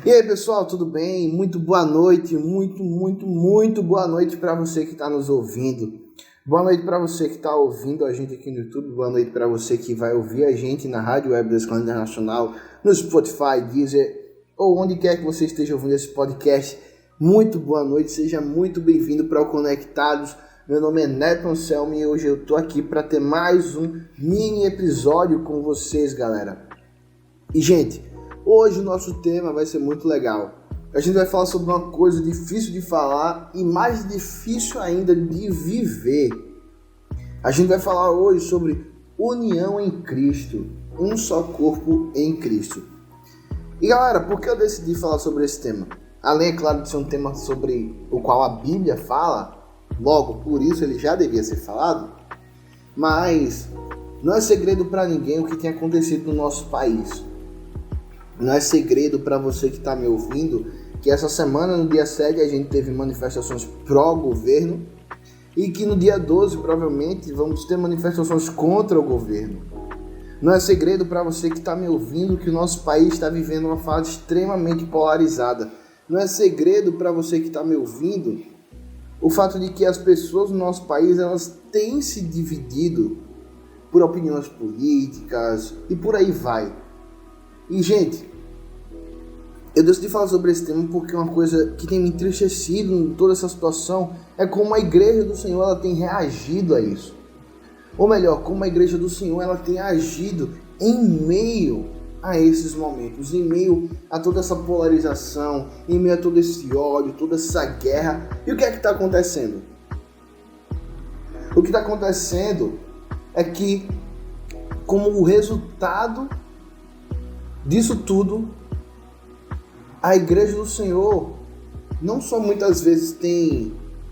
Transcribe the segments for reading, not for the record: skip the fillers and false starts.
E aí pessoal, tudo bem? Muito boa noite, muito boa noite para você que está nos ouvindo. Boa noite para você que está ouvindo a gente aqui no YouTube, boa noite para você que vai ouvir a gente na Rádio Web da Escola Internacional, no Spotify, Deezer, ou onde quer que você esteja ouvindo esse podcast. Muito boa noite, seja muito bem-vindo para o Conectados. Meu nome é Neto Anselmo e hoje eu estou aqui para ter mais um mini episódio com vocês, galera. E gente, hoje o nosso tema vai ser muito legal. A gente vai falar sobre uma coisa difícil de falar e mais difícil ainda de viver. A gente vai falar hoje sobre união em Cristo, um só corpo em Cristo. E galera, por que eu decidi falar sobre esse tema? Além, é claro, de ser um tema sobre o qual a Bíblia fala, logo por isso ele já devia ser falado, mas não é segredo para ninguém o que tem acontecido no nosso país. Não é segredo para você que está me ouvindo que essa semana, no dia 7, a gente teve manifestações pró-governo e que no dia 12, provavelmente, vamos ter manifestações contra o governo. Não é segredo para você que está me ouvindo que o nosso país está vivendo uma fase extremamente polarizada. Não é segredo para você que está me ouvindo o fato de que as pessoas no nosso país elas têm se dividido por opiniões políticas e por aí vai. E, gente, eu decidi falar sobre esse tema porque uma coisa que tem me entristecido em toda essa situação é como a Igreja do Senhor ela tem reagido a isso. Ou melhor, como a Igreja do Senhor ela tem agido em meio a esses momentos, em meio a toda essa polarização, em meio a todo esse ódio, toda essa guerra. E o que é que está acontecendo? O que está acontecendo é que, como o resultado disso tudo, a Igreja do Senhor não só muitas vezes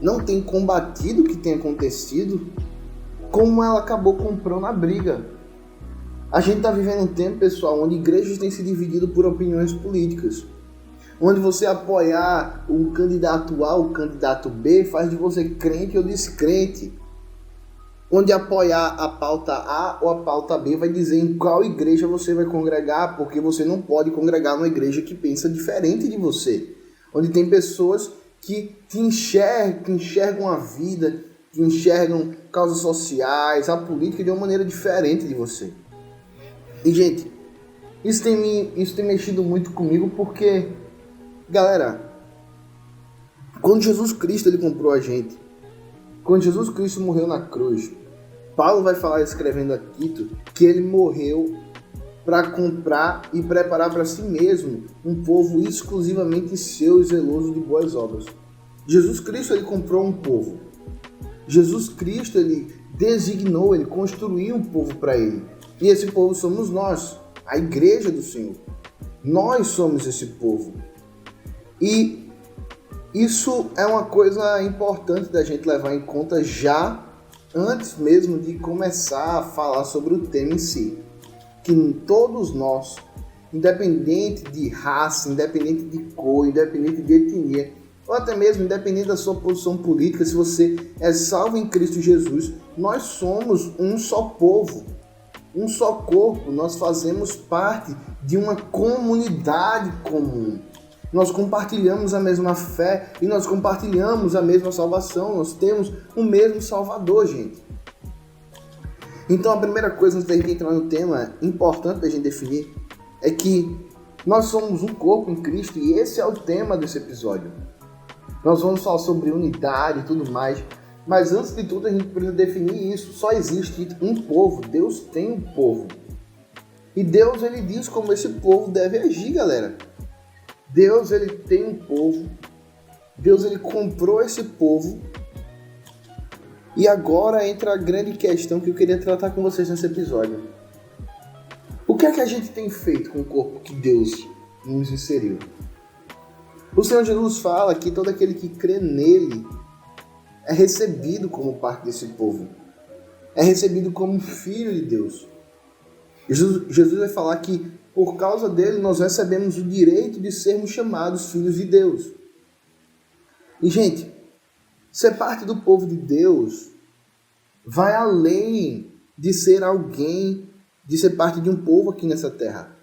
não tem combatido o que tem acontecido, como ela acabou comprando a briga. A gente está vivendo um tempo, pessoal, onde igrejas têm se dividido por opiniões políticas. Onde você apoiar o candidato A ou o candidato B faz de você crente ou descrente. Onde apoiar a pauta A ou a pauta B vai dizer em qual igreja você vai congregar, porque você não pode congregar numa igreja que pensa diferente de você. Onde tem pessoas que enxergam a vida, que enxergam causas sociais, a política de uma maneira diferente de você. E, gente, isso tem mexido muito comigo porque, galera, quando Jesus Cristo ele comprou a gente, quando Jesus Cristo morreu na cruz, Paulo vai falar, escrevendo a Tito, que ele morreu para comprar e preparar para si mesmo um povo exclusivamente seu e zeloso de boas obras. Jesus Cristo ele comprou um povo. Jesus Cristo ele designou, ele construiu um povo para ele. E esse povo somos nós, a Igreja do Senhor. Nós somos esse povo. E isso é uma coisa importante da gente levar em conta já antes mesmo de começar a falar sobre o tema em si. Que todos nós, independente de raça, independente de cor, independente de etnia, ou até mesmo independente da sua posição política, se você é salvo em Cristo Jesus, nós somos um só povo, um só corpo, nós fazemos parte de uma comunidade comum. Nós compartilhamos a mesma fé e nós compartilhamos a mesma salvação. Nós temos o mesmo Salvador, gente. Então a primeira coisa antes da gente entrar no tema, importante da gente definir, é que nós somos um corpo em Cristo e esse é o tema desse episódio. Nós vamos falar sobre unidade e tudo mais, mas antes de tudo a gente precisa definir isso. Só existe um povo, Deus tem um povo. E Deus ele diz como esse povo deve agir, galera. Deus ele tem um povo, Deus ele comprou esse povo e agora entra a grande questão que eu queria tratar com vocês nesse episódio. O que é que a gente tem feito com o corpo que Deus nos inseriu? O Senhor Jesus fala que todo aquele que crê nele é recebido como parte desse povo, é recebido como filho de Deus. Jesus vai falar que por causa dele, nós recebemos o direito de sermos chamados filhos de Deus. E, gente, ser parte do povo de Deus vai além de ser alguém, de ser parte de um povo aqui nessa terra.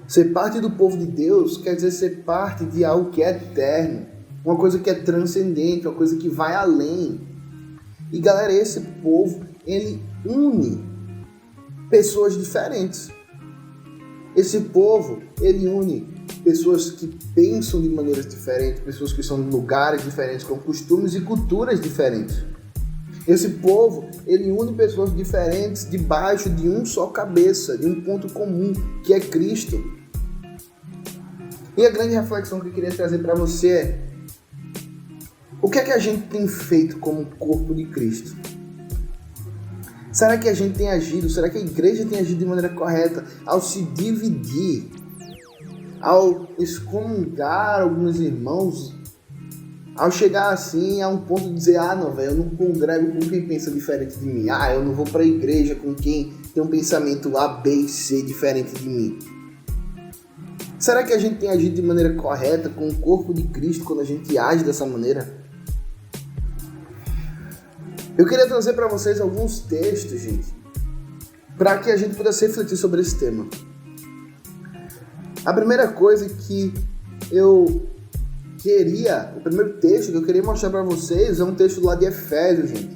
Ser parte do povo de Deus quer dizer ser parte de algo que é eterno, uma coisa que é transcendente, uma coisa que vai além. E, galera, esse povo, ele une pessoas diferentes. Esse povo, ele une pessoas que pensam de maneiras diferentes, pessoas que são de lugares diferentes, com costumes e culturas diferentes. Esse povo, ele une pessoas diferentes debaixo de um só cabeça, de um ponto comum, que é Cristo. E a grande reflexão que eu queria trazer para você é: o que é que a gente tem feito como corpo de Cristo? Será que a gente tem agido, será que a igreja tem agido de maneira correta ao se dividir, ao excomungar alguns irmãos, ao chegar assim a um ponto de dizer: ah, não, velho, eu não congrego com quem pensa diferente de mim, ah, eu não vou para a igreja com quem tem um pensamento A, B e C diferente de mim? Será que a gente tem agido de maneira correta com o corpo de Cristo quando a gente age dessa maneira? Eu queria trazer para vocês alguns textos, gente, para que a gente pudesse refletir sobre esse tema. A primeira coisa que o primeiro texto que eu queria mostrar para vocês é um texto lá de Efésios, gente.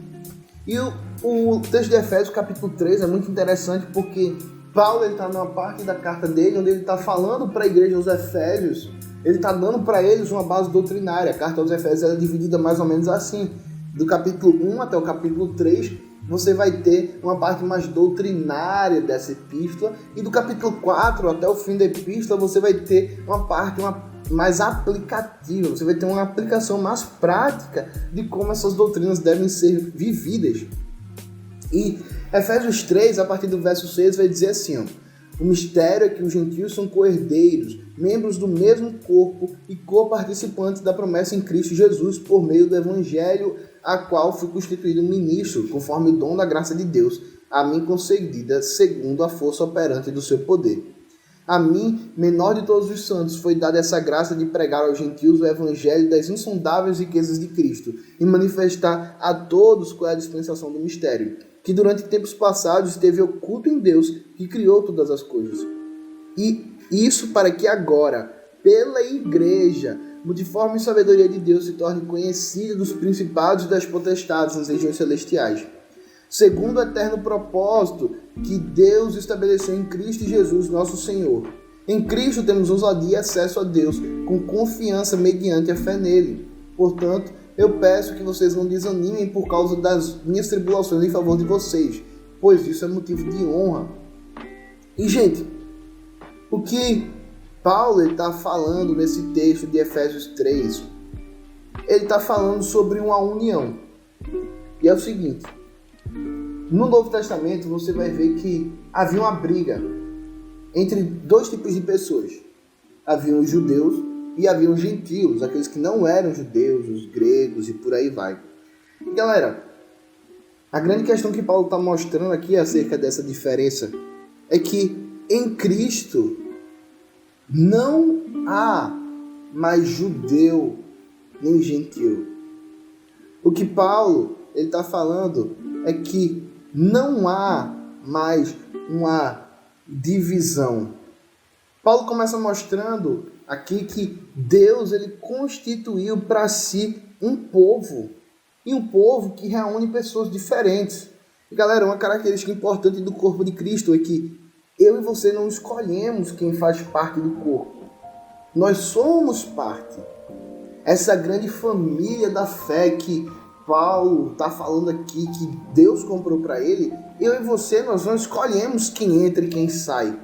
E o texto de Efésios, capítulo 3, é muito interessante porque Paulo está numa parte da carta dele onde ele está falando para a igreja aos Efésios, ele está dando para eles uma base doutrinária. A carta aos Efésios é dividida mais ou menos assim. Do capítulo 1 até o capítulo 3, você vai ter uma parte mais doutrinária dessa epístola, e do capítulo 4 até o fim da epístola, você vai ter uma parte mais aplicativa, você vai ter uma aplicação mais prática de como essas doutrinas devem ser vividas. E Efésios 3, a partir do verso 6, vai dizer assim, ó: o mistério é que os gentios são co-herdeiros, membros do mesmo corpo e co-participantes da promessa em Cristo Jesus, por meio do Evangelho, a qual fui constituído ministro, conforme o dom da graça de Deus, a mim concedida segundo a força operante do seu poder. A mim, menor de todos os santos, foi dada essa graça de pregar aos gentios o Evangelho das insondáveis riquezas de Cristo e manifestar a todos qual é a dispensação do mistério, que durante tempos passados esteve oculto em Deus, que criou todas as coisas. E isso para que agora, pela igreja, multiforme e sabedoria de Deus, se torne conhecida dos principados e das potestades nas regiões celestiais, segundo o eterno propósito que Deus estabeleceu em Cristo Jesus, nosso Senhor. Em Cristo temos ousadia e acesso a Deus, com confiança mediante a fé nele. Portanto, eu peço que vocês não desanimem por causa das minhas tribulações em favor de vocês, pois isso é motivo de honra. E, gente, o que Paulo está falando nesse texto de Efésios 3, ele está falando sobre uma união. E é o seguinte: no Novo Testamento você vai ver que havia uma briga entre dois tipos de pessoas. Haviam os judeus e haviam os gentios, aqueles que não eram judeus, os gregos e por aí vai. E, galera, a grande questão que Paulo está mostrando aqui acerca dessa diferença é que em Cristo não há mais judeu nem gentio. O que Paulo está falando é que não há mais uma divisão. Paulo começa mostrando aqui que Deus ele constituiu para si um povo, e um povo que reúne pessoas diferentes. E, galera, uma característica importante do corpo de Cristo é que eu e você não escolhemos quem faz parte do corpo. Nós somos parte. Essa grande família da fé que Paulo está falando aqui, que Deus comprou para ele, eu e você, nós não escolhemos quem entra e quem sai.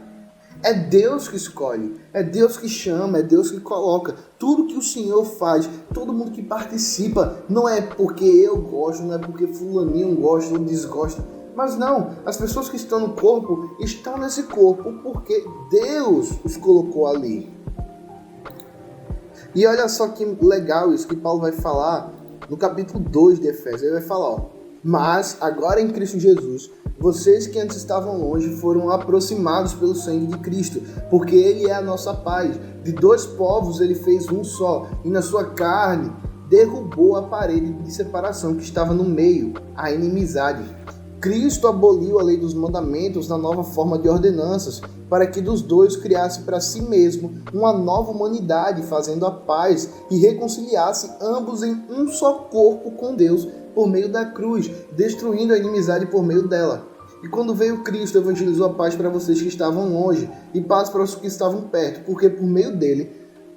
É Deus que escolhe, é Deus que chama, é Deus que coloca. Tudo que o Senhor faz, todo mundo que participa, não é porque eu gosto, não é porque fulaninho gosta ou desgosta. Mas não, as pessoas que estão no corpo, estão nesse corpo porque Deus os colocou ali. E olha só que legal isso que Paulo vai falar no capítulo 2 de Efésios. Ele vai falar, ó: mas agora em Cristo Jesus, vocês que antes estavam longe foram aproximados pelo sangue de Cristo, porque Ele é a nossa paz. De dois povos Ele fez um só, e na sua carne derrubou a parede de separação que estava no meio, a inimizade. Cristo aboliu a lei dos mandamentos na nova forma de ordenanças, para que dos dois criasse para si mesmo uma nova humanidade, fazendo a paz e reconciliasse ambos em um só corpo com Deus por meio da cruz, destruindo a inimizade por meio dela. E quando veio Cristo, evangelizou a paz para vocês que estavam longe e paz para os que estavam perto, porque por meio dele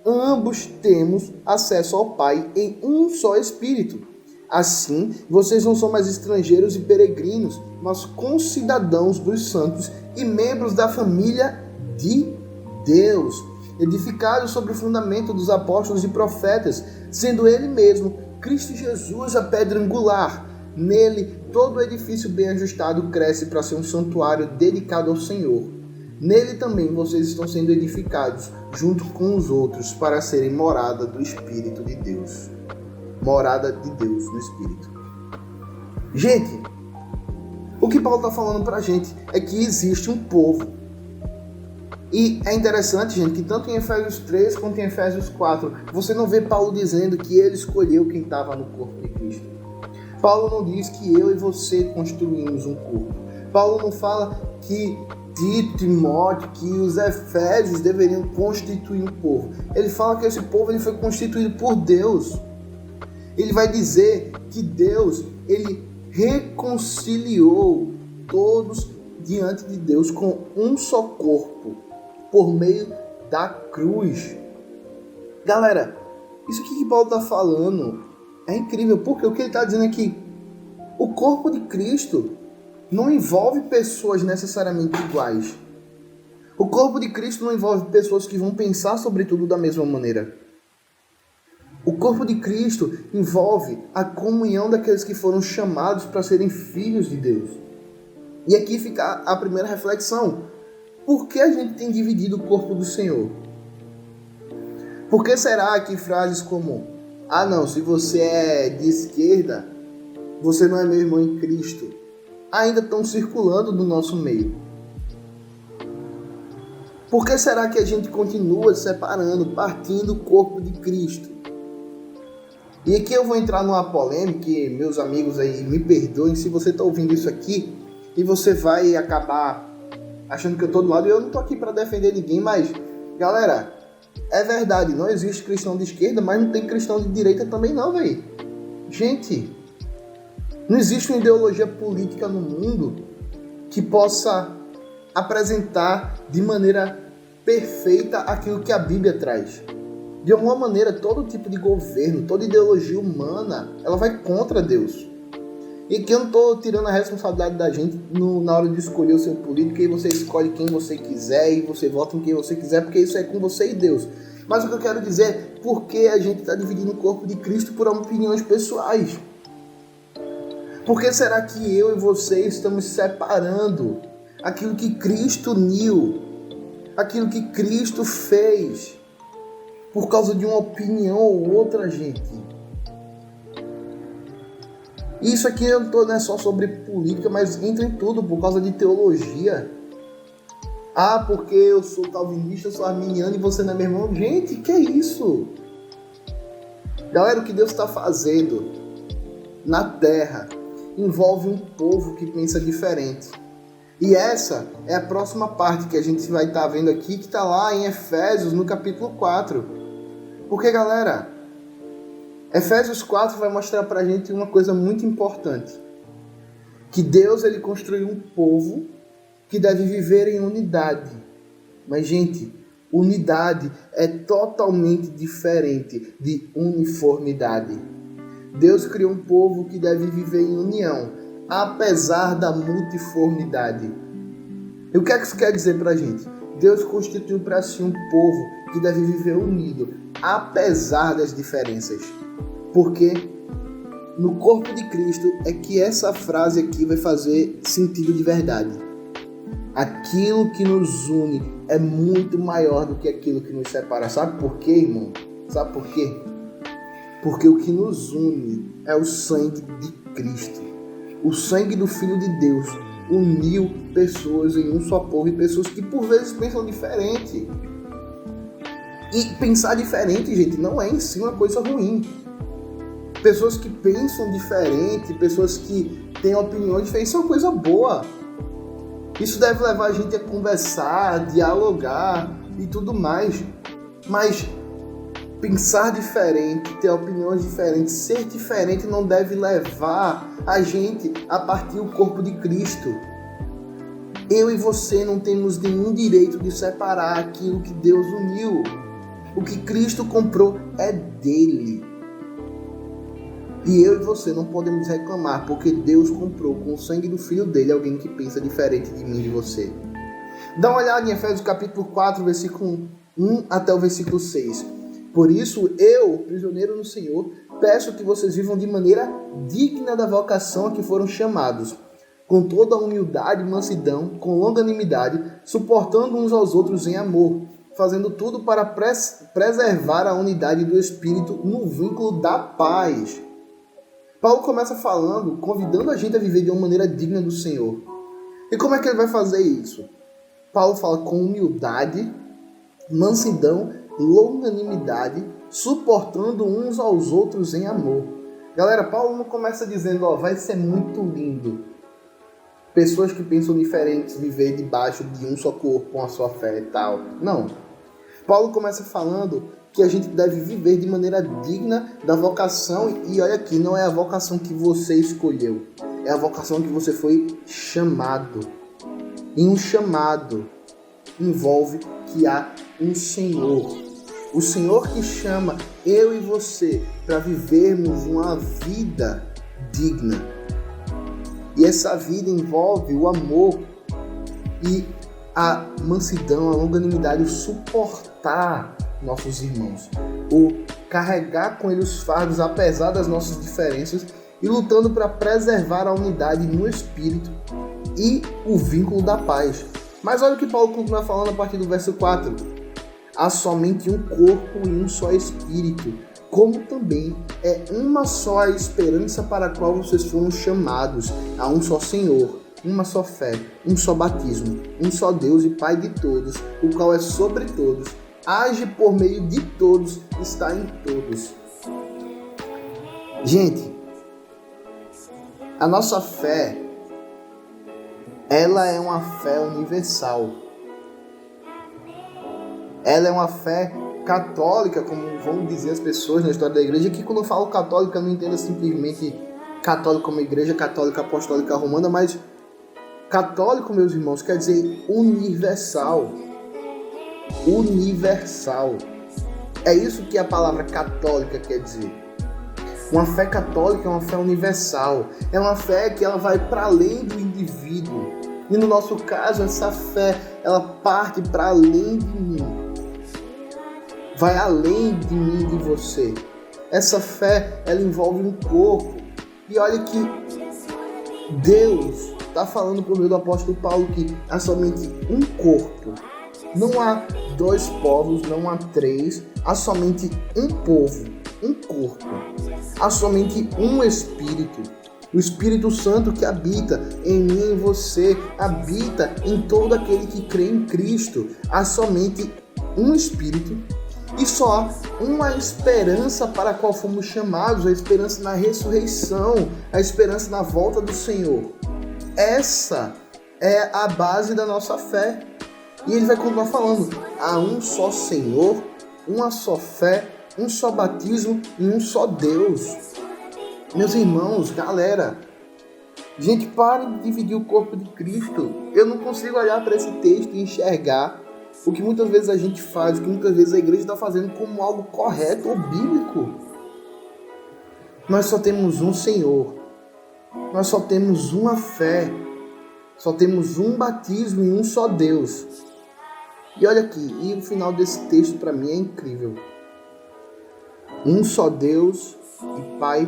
ambos temos acesso ao Pai em um só Espírito. Assim, vocês não são mais estrangeiros e peregrinos, mas concidadãos dos santos e membros da família de Deus, edificados sobre o fundamento dos apóstolos e profetas, sendo Ele mesmo, Cristo Jesus, a pedra angular. Nele, todo o edifício bem ajustado cresce para ser um santuário dedicado ao Senhor. Nele também vocês estão sendo edificados, junto com os outros, para serem morada do Espírito de Deus. Morada de Deus no Espírito. Gente, o que Paulo está falando para a gente é que existe um povo. E é interessante, gente, que tanto em Efésios 3 quanto em Efésios 4, você não vê Paulo dizendo que ele escolheu quem estava no corpo de Cristo. Paulo não diz que eu e você construímos um corpo. Paulo não fala que Tito, Timóteo, que os Efésios deveriam constituir um povo. Ele fala que esse povo ele foi constituído por Deus. Ele vai dizer que Deus, ele reconciliou todos diante de Deus com um só corpo, por meio da cruz. Galera, isso aqui que Paulo está falando é incrível, porque o que ele está dizendo é que o corpo de Cristo não envolve pessoas necessariamente iguais. O corpo de Cristo não envolve pessoas que vão pensar sobre tudo da mesma maneira. O corpo de Cristo envolve a comunhão daqueles que foram chamados para serem filhos de Deus. E aqui fica a primeira reflexão. Por que a gente tem dividido o corpo do Senhor? Por que será que frases como não, se você é de esquerda, você não é meu irmão em Cristo, ainda estão circulando no nosso meio? Por que será que a gente continua separando, partindo o corpo de Cristo? E aqui eu vou entrar numa polêmica, e meus amigos aí me perdoem se você está ouvindo isso aqui e você vai acabar achando que eu estou do lado. Eu não estou aqui para defender ninguém, mas, galera, é verdade, não existe cristão de esquerda, mas não tem cristão de direita também não, velho. Gente, não existe uma ideologia política no mundo que possa apresentar de maneira perfeita aquilo que a Bíblia traz. De alguma maneira, todo tipo de governo, toda ideologia humana, ela vai contra Deus. E que eu não estou tirando a responsabilidade da gente na hora de escolher o seu político, e você escolhe quem você quiser e você vota em quem você quiser, porque isso é com você e Deus. Mas o que eu quero dizer é por que a gente está dividindo o corpo de Cristo por opiniões pessoais. Por que será que eu e você estamos separando aquilo que Cristo uniu, aquilo que Cristo fez, por causa de uma opinião ou outra, gente? Isso aqui não é só sobre política, mas entra em tudo, por causa de teologia. Porque eu sou calvinista, eu sou arminiano e você não é meu irmão. Gente, que é isso? Galera, o que Deus está fazendo na terra envolve um povo que pensa diferente. E essa é a próxima parte que a gente vai estar vendo aqui, que está lá em Efésios, no capítulo 4. Porque, galera, Efésios 4 vai mostrar pra gente uma coisa muito importante. Que Deus, ele construiu um povo que deve viver em unidade. Mas, gente, unidade é totalmente diferente de uniformidade. Deus criou um povo que deve viver em união, apesar da multiformidade. E o que é que isso quer dizer pra gente? Deus constituiu para si um povo que deve viver unido, apesar das diferenças. Porque no corpo de Cristo é que essa frase aqui vai fazer sentido de verdade. Aquilo que nos une é muito maior do que aquilo que nos separa. Sabe por quê, irmão? Sabe por quê? Porque o que nos une é o sangue de Cristo. O sangue do Filho de Deus uniu pessoas em um só povo e pessoas que por vezes pensam diferente. E pensar diferente, gente, não é em si uma coisa ruim. Pessoas que pensam diferente, pessoas que têm opiniões diferentes, isso é uma coisa boa. Isso deve levar a gente a conversar, a dialogar e tudo mais. Mas pensar diferente, ter opiniões diferentes, ser diferente não deve levar a gente a partir do corpo de Cristo. Eu e você não temos nenhum direito de separar aquilo que Deus uniu. O que Cristo comprou é dele. E eu e você não podemos reclamar, porque Deus comprou com o sangue do Filho dele alguém que pensa diferente de mim e de você. Dá uma olhada em Efésios capítulo 4, versículo 1 até o versículo 6. Por isso, eu, prisioneiro no Senhor, peço que vocês vivam de maneira digna da vocação a que foram chamados, com toda a humildade e mansidão, com longanimidade, suportando uns aos outros em amor, fazendo tudo para preservar a unidade do Espírito no vínculo da paz. Paulo começa falando, convidando a gente a viver de uma maneira digna do Senhor. E como é que ele vai fazer isso? Paulo fala com humildade, mansidão, longanimidade, suportando uns aos outros em amor. Galera, Paulo não começa dizendo, vai ser muito lindo pessoas que pensam diferentes viver debaixo de um só corpo, com a sua fé e tal. Não. Paulo começa falando que a gente deve viver de maneira digna da vocação, e olha aqui, não é a vocação que você escolheu, é a vocação que você foi chamado. E um chamado envolve que há um Senhor. O Senhor que chama eu e você para vivermos uma vida digna. E essa vida envolve o amor e a mansidão, a longanimidade, o suportar nossos irmãos, o carregar com eles os fardos apesar das nossas diferenças e lutando para preservar a unidade no Espírito e o vínculo da paz. Mas olha o que Paulo continua falando a partir do verso 4. Há somente um corpo e um só Espírito, como também é uma só a esperança para a qual vocês foram chamados. Há um só Senhor, uma só fé, um só batismo, um só Deus e Pai de todos, o qual é sobre todos, age por meio de todos, está em todos. Gente, a nossa fé, ela é uma fé universal. Ela é uma fé católica, como vão dizer as pessoas na história da igreja, que quando eu falo católica, não entenda simplesmente católico como igreja católica apostólica romana, mas católico, meus irmãos, quer dizer universal. Universal. É isso que a palavra católica quer dizer. Uma fé católica é uma fé universal. É uma fé que ela vai para além do indivíduo. E no nosso caso, essa fé, ela parte para além de mim. Vai além de mim e de você. Essa fé, ela envolve um corpo. E olha que Deus está falando por meio do apóstolo Paulo que há somente um corpo. Não há dois povos, não há três. Há somente um povo, um corpo. Há somente um Espírito. O Espírito Santo que habita em mim e em você, habita em todo aquele que crê em Cristo. Há somente um Espírito e só uma esperança para a qual fomos chamados, a esperança na ressurreição, a esperança na volta do Senhor. Essa é a base da nossa fé. E ele vai continuar falando, há um só Senhor, uma só fé, um só batismo e um só Deus. Meus irmãos, galera, gente, pare de dividir o corpo de Cristo. Eu não consigo olhar para esse texto e enxergar o que muitas vezes a gente faz, o que muitas vezes a igreja está fazendo como algo correto ou bíblico. Nós só temos um Senhor, nós só temos uma fé, só temos um batismo e um só Deus. E olha aqui, e o final desse texto para mim é incrível. Um só Deus e Pai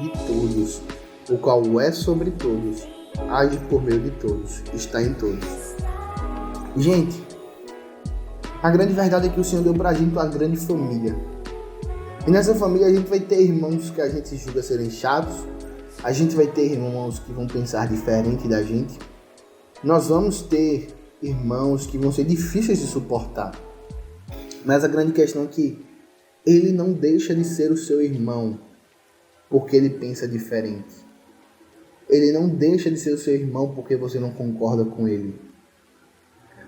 de todos, o qual é sobre todos, age por meio de todos, está em todos. Gente, a grande verdade é que o Senhor deu pra gente uma grande família. E nessa família a gente vai ter irmãos que a gente julga serem chatos, a gente vai ter irmãos que vão pensar diferente da gente, Nós vamos ter irmãos que vão ser difíceis de suportar. Mas a grande questão é que ele não deixa de ser o seu irmão porque ele pensa diferente. Ele não deixa de ser o seu irmão porque você não concorda com ele.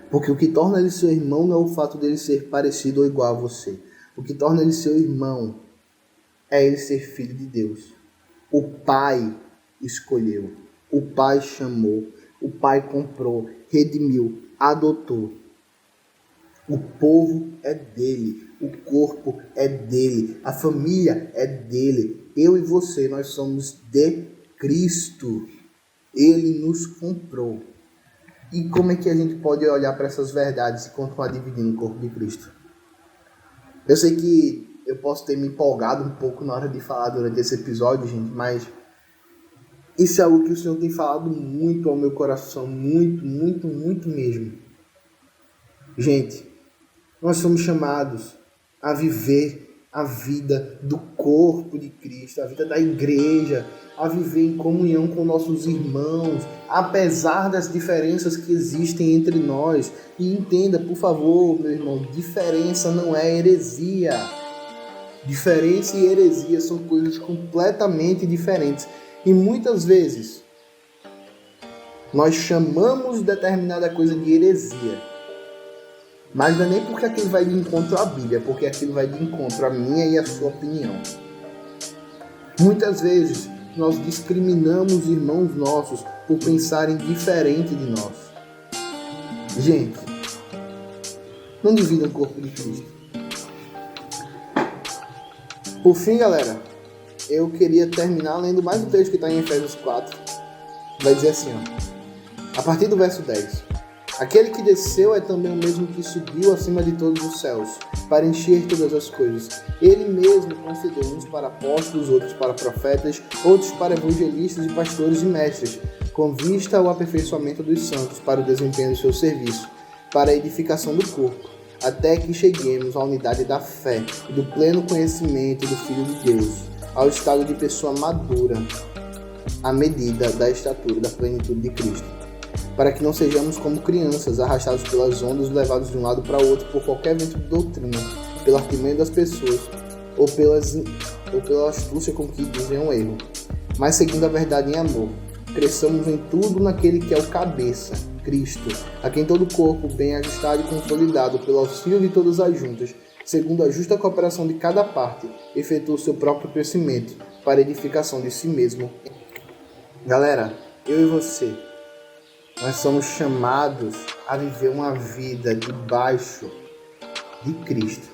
Porque o que torna ele seu irmão não é o fato dele ser parecido ou igual a você. O que torna ele seu irmão é ele ser filho de Deus. O Pai escolheu, o Pai chamou, o Pai comprou, redimiu, adotou. O povo é dele, o corpo é dele, a família é dele. Eu e você, nós somos de Cristo. Ele nos comprou. E como é que a gente pode olhar para essas verdades e continuar dividindo o corpo de Cristo? Eu sei que eu posso ter me empolgado um pouco na hora de falar durante esse episódio, gente, mas isso é algo que o Senhor tem falado muito ao meu coração, muito, muito, muito mesmo. Gente, nós somos chamados a viver a vida do corpo de Cristo, a vida da igreja, a viver em comunhão com nossos irmãos, apesar das diferenças que existem entre nós. E entenda, por favor, meu irmão, diferença não é heresia. Diferença e heresia são coisas completamente diferentes. E muitas vezes nós chamamos determinada coisa de heresia. Mas não é nem porque aquilo vai de encontro à Bíblia, porque aquilo vai de encontro à minha e à sua opinião. Muitas vezes nós discriminamos irmãos nossos por pensarem diferente de nós. Gente, não dividam o corpo de Cristo. Por fim, galera, eu queria terminar lendo mais um texto que está em Efésios 4. Vai dizer assim, ó, a partir do verso 10. Aquele que desceu é também o mesmo que subiu acima de todos os céus, para encher todas as coisas. Ele mesmo concedeu uns para apóstolos, outros para profetas, outros para evangelistas e pastores e mestres, com vista ao aperfeiçoamento dos santos, para o desempenho do seu serviço, para a edificação do corpo, até que cheguemos à unidade da fé e do pleno conhecimento do Filho de Deus, ao estado de pessoa madura, à medida da estatura da plenitude de Cristo. Para que não sejamos como crianças, arrastados pelas ondas, levados de um lado para o outro por qualquer vento de doutrina, pelo artimanho das pessoas, ou pela astúcia com que dizem um erro, mas seguindo a verdade em amor. Cresçamos em tudo naquele que é o cabeça, Cristo, a quem todo o corpo, bem ajustado e consolidado pelo auxílio de todas as juntas, segundo a justa cooperação de cada parte, efetua o seu próprio crescimento para a edificação de si mesmo. Galera, eu e você, nós somos chamados a viver uma vida debaixo de Cristo.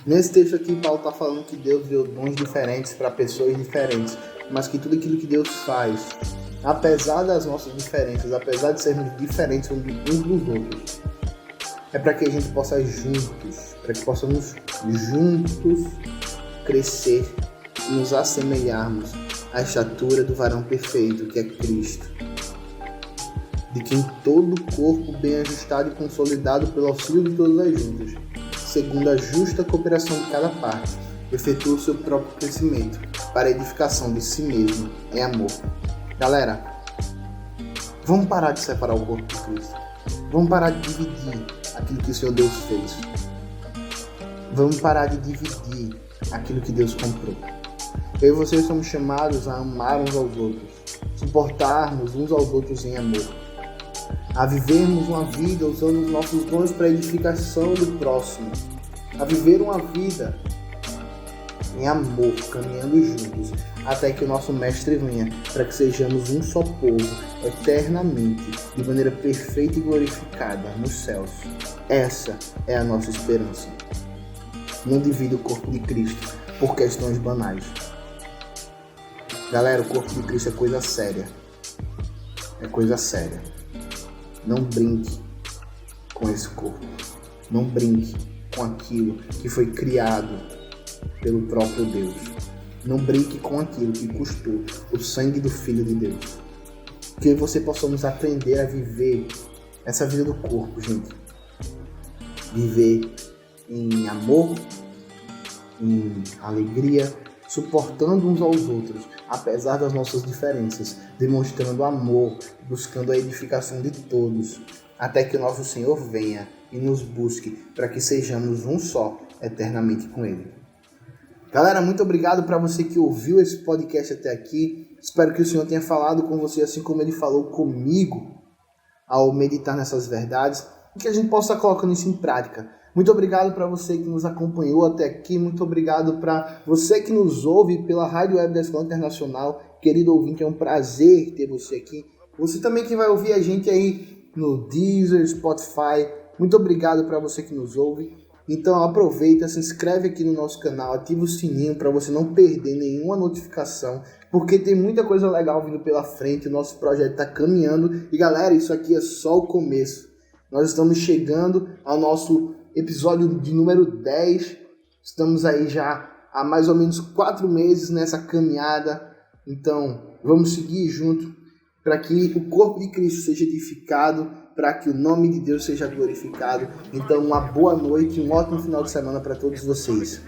Nesse texto aqui, Paulo está falando que Deus deu dons diferentes para pessoas diferentes, mas que tudo aquilo que Deus faz, apesar das nossas diferenças, apesar de sermos diferentes uns dos outros, é para que a gente possa juntos, para que possamos juntos crescer e nos assemelharmos à estatura do varão perfeito, que é Cristo, de quem todo o corpo bem ajustado e consolidado pelo auxílio de todas as juntas, segundo a justa cooperação de cada parte, efetua o seu próprio crescimento para a edificação de si mesmo em amor. Galera, vamos parar de separar o corpo de Cristo. Vamos parar de dividir aquilo que o Senhor Deus fez. Vamos parar de dividir aquilo que Deus comprou. Eu e vocês somos chamados a amar uns aos outros, suportarmos uns aos outros em amor, a vivermos uma vida usando os nossos dons para a edificação do próximo, a viver uma vida em amor, caminhando juntos, até que o nosso Mestre venha, para que sejamos um só povo, eternamente, de maneira perfeita e glorificada nos céus. Essa é a nossa esperança. Não divida o corpo de Cristo por questões banais. Galera, o corpo de Cristo é coisa séria. É coisa séria. Não brinque com esse corpo. Não brinque com aquilo que foi criado pelo próprio Deus. Não brinque com aquilo que custou o sangue do Filho de Deus. Que você possamos aprender a viver essa vida do corpo, gente. Viver em amor, em alegria, suportando uns aos outros, apesar das nossas diferenças, demonstrando amor, buscando a edificação de todos, até que o nosso Senhor venha e nos busque para que sejamos um só eternamente com Ele. Galera, muito obrigado para você que ouviu esse podcast até aqui. Espero que o Senhor tenha falado com você assim como Ele falou comigo ao meditar nessas verdades e que a gente possa estar colocando isso em prática. Muito obrigado para você que nos acompanhou até aqui. Muito obrigado para você que nos ouve pela Rádio Web da Escola Internacional. Querido ouvinte, é um prazer ter você aqui. Você também que vai ouvir a gente aí no Deezer, Spotify. Muito obrigado para você que nos ouve. Então aproveita, se inscreve aqui no nosso canal, ativa o sininho para você não perder nenhuma notificação, porque tem muita coisa legal vindo pela frente, o nosso projeto está caminhando. E galera, isso aqui é só o começo. Nós estamos chegando ao nosso episódio de número 10. Estamos aí já há mais ou menos 4 meses nessa caminhada. Então vamos seguir junto para que o corpo de Cristo seja edificado, para que o nome de Deus seja glorificado. Então uma boa noite e um ótimo final de semana para todos vocês.